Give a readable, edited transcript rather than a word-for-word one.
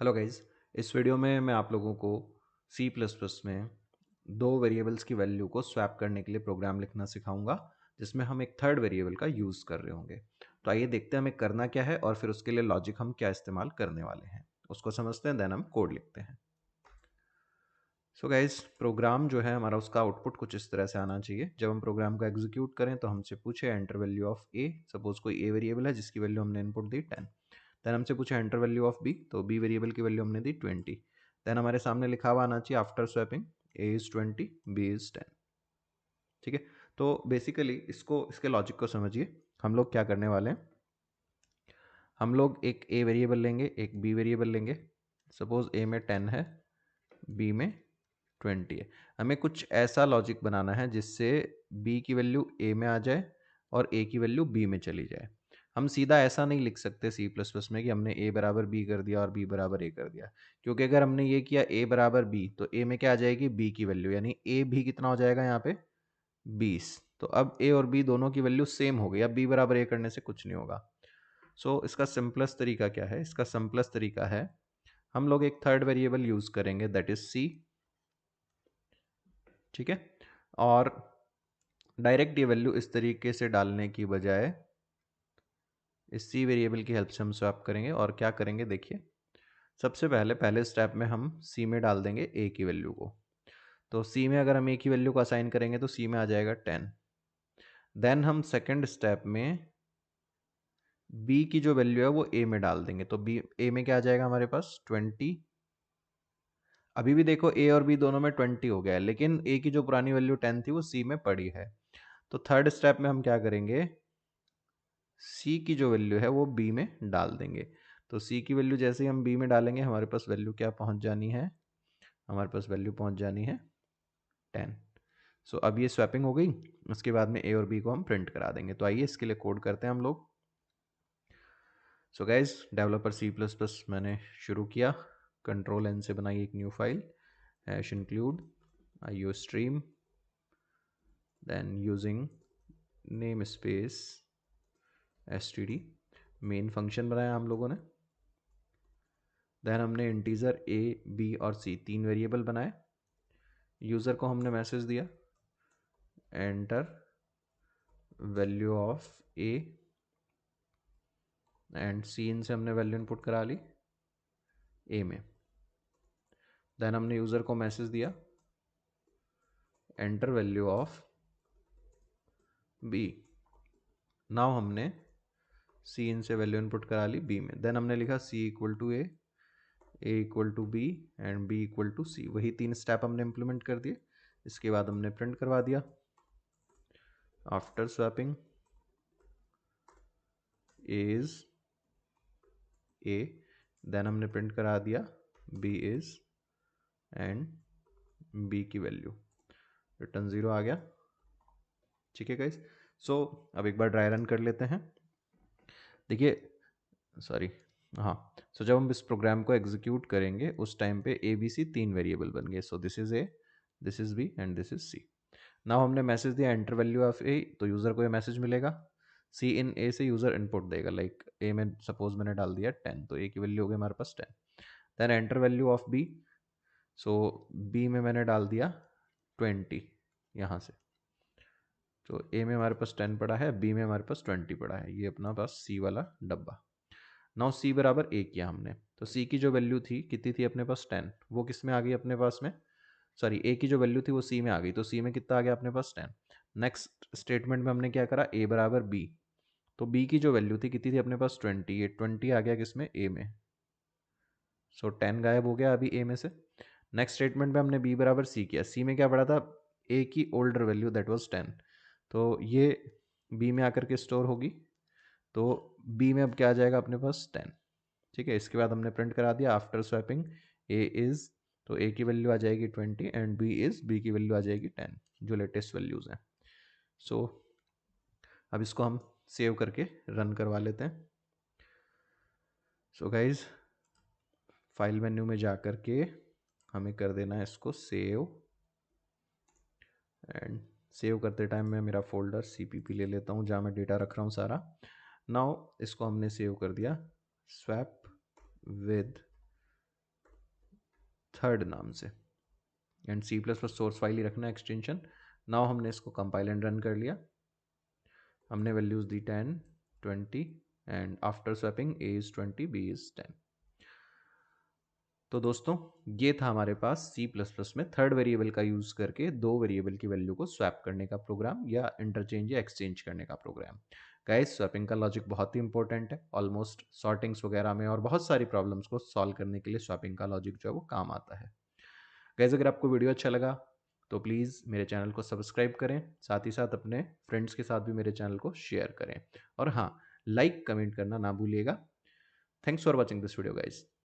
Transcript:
Hello guys. इस video में मैं आप लोगों को सी प्लस प्लस में दो वेरिएबल्स की वैल्यू को स्वैप करने के लिए प्रोग्राम लिखना सिखाऊंगा, जिसमें हम एक थर्ड वेरिएबल का यूज़ कर रहे होंगे। तो आइए देखते हैं हमें करना क्या है और फिर उसके लिए लॉजिक हम क्या इस्तेमाल करने वाले हैं, उसको समझते हैं, देन हम कोड लिखते हैं। सो गाइज, प्रोग्राम जो है हमारा, उसका आउटपुट कुछ इस तरह से आना चाहिए। जब हम प्रोग्राम को एग्जीक्यूट करें तो हमसे पूछे enter value of A. Suppose कोई ए वेरिएबल है जिसकी वैल्यू हमने इनपुट दी 10। देन हमसे पूछा एंटर वैल्यू ऑफ बी, तो बी वेरिएबल की वैल्यू हमने दी 20। देन हमारे सामने लिखा हुआ आना चाहिए after swapping A is 20 B is 10। ठीक है, तो बेसिकली इसके लॉजिक को समझिए। हम लोग क्या करने वाले हैं, हम लोग एक ए वेरिएबल लेंगे, एक बी वेरिएबल लेंगे। सपोज ए में 10 है, बी में 20 है। हमें कुछ ऐसा लॉजिक बनाना है जिससे बी की वैल्यू ए में आ जाए और ए की वैल्यू बी में चली जाए। हम सीधा ऐसा नहीं लिख सकते सी प्लस प्लस में कि हमने ए बराबर बी कर दिया और बी बराबर ए कर दिया, क्योंकि अगर हमने ये किया ए बराबर बी तो ए में क्या आ जाएगी, बी की वैल्यू, यानी ए भी कितना हो जाएगा यहाँ पे 20। तो अब ए और बी दोनों की वैल्यू सेम हो गई, अब बी बराबर ए करने से कुछ नहीं होगा। सो इसका सिंपलेस्ट तरीका क्या है, इसका सिंपलेस्ट तरीका है हम लोग एक थर्ड वेरिएबल यूज करेंगे, दैट इज सी। ठीक है, और डायरेक्ट ये वैल्यू इस तरीके से डालने की बजाय इस सी वेरिएबल की हेल्प से हम स्वैप करेंगे। और क्या करेंगे देखिए, सबसे पहले स्टेप में हम सी में डाल देंगे ए की वैल्यू को। तो सी में अगर हम ए की वैल्यू को असाइन करेंगे तो सी में आ जाएगा 10। देन हम सेकंड स्टेप में बी की जो वैल्यू है वो ए में डाल देंगे, तो बी ए में क्या आ जाएगा हमारे पास 20। अभी भी देखो ए और बी दोनों में 20 हो गया है, लेकिन ए की जो पुरानी वैल्यू 10 थी वो सी में पड़ी है। तो थर्ड स्टेप में हम क्या करेंगे, सी की जो वैल्यू है वो बी में डाल देंगे। तो सी की वैल्यू जैसे ही हम बी में डालेंगे हमारे पास वैल्यू क्या पहुंच जानी है, हमारे पास वैल्यू पहुंच जानी है 10। सो अब ये स्वैपिंग हो गई, उसके बाद में ए और बी को हम प्रिंट करा देंगे। तो आइए इसके लिए कोड करते हैं हम लोग। So guys, developer C plus plus मैंने शुरू किया। कंट्रोल एन से बनाई एक new file, hash include iostream, then using namespace std main function बनाया हम लोगों ने। देन हमने इंटीजर ए बी और सी तीन वेरिएबल बनाए। यूज़र को हमने मैसेज दिया enter value of A and C, इनसे हमने वैल्यू इनपुट करा ली ए में। देन हमने यूज़र को मैसेज दिया enter value of B. Now हमने सी इनसे वैल्यू इनपुट करा ली बी में। देन हमने लिखा C equal to A equal to B and B equal to C. वही तीन स्टेप हमने इंप्लीमेंट कर दिए। इसके बाद हमने प्रिंट करवा दिया after swapping is A. Then हमने प्रिंट करा दिया बी इज एंड बी की वैल्यू रिटर्न 0 आ गया। ठीक है गाइस, सो अब एक बार ड्राई रन कर लेते हैं। देखिए, सॉरी, हाँ, सो जब हम इस प्रोग्राम को एग्जीक्यूट करेंगे उस टाइम पे ए बी सी तीन वेरिएबल बन गए। So this is A, this is B and this is C. Now हमने मैसेज दिया एंटर वैल्यू ऑफ ए, तो यूज़र को ये मैसेज मिलेगा। सी इन ए से यूज़र इनपुट देगा, लाइक ए में सपोज मैंने डाल दिया 10, तो ए की वैल्यू हो गई हमारे पास 10। Then enter value of B, so B में मैंने डाल दिया 20 यहाँ से। तो ए में हमारे पास 10 पड़ा है, बी में हमारे पास 20 पड़ा है, ये अपना पास सी वाला डब्बा। नाउ सी बराबर ए किया हमने, तो सी की जो वैल्यू थी कितनी थी अपने पास 10, वो किस में आ गई अपने पास में, सॉरी ए की जो वैल्यू थी वो सी में आ गई, तो सी में कितना आ गया अपने पास 10। नेक्स्ट स्टेटमेंट में हमने क्या करा, ए बराबर बी, तो बी की जो वैल्यू थी कितनी थी अपने पास 20, ये 20 आ गया किसमें, ए में। सो 10 गायब हो गया अभी ए में से। नेक्स्ट स्टेटमेंट में हमने बी बराबर सी किया, सी में क्या पड़ा था, ए की ओल्डर वैल्यू दैट वाज 10, तो ये बी में आकर के स्टोर होगी। तो बी में अब क्या आ जाएगा अपने पास 10। ठीक है, इसके बाद हमने प्रिंट करा दिया आफ्टर स्वैपिंग ए इज, तो ए की वैल्यू आ जाएगी 20 एंड बी इज, बी की वैल्यू आ जाएगी 10, जो लेटेस्ट वैल्यूज हैं। सो अब इसको हम सेव करके रन करवा लेते हैं। सो गाइज, फाइल मेन्यू में जा करके हमें कर देना है इसको सेव, एंड सेव करते टाइम मैं मेरा फोल्डर CPP ले लेता हूँ जहाँ मैं डेटा रख रहा हूँ सारा। नाउ इसको हमने सेव कर दिया स्वैप विद थर्ड नाम से, and C plus plus source file ही रखना एक्सटेंशन। नाउ हमने इसको कंपाइल एंड रन कर लिया, हमने values the 10 20 and after swapping a is 20 b is 10। तो दोस्तों ये था हमारे पास C++ में थर्ड वेरिएबल का यूज़ करके दो वेरिएबल की वैल्यू को स्वैप करने का प्रोग्राम या इंटरचेंज या एक्सचेंज करने का प्रोग्राम। गाइस स्वैपिंग का लॉजिक बहुत ही इंपॉर्टेंट है, ऑलमोस्ट सॉर्टिंग्स वगैरह में और बहुत सारी प्रॉब्लम्स को सॉल्व करने के लिए स्वैपिंग का लॉजिक जो है वो काम आता है। गाइस अगर आपको वीडियो अच्छा लगा तो प्लीज़ मेरे चैनल को सब्सक्राइब करें, साथ ही साथ अपने फ्रेंड्स के साथ भी मेरे चैनल को शेयर करें, और हाँ, लाइक कमेंट करना ना भूलिएगा। Thanks for watching this video guys.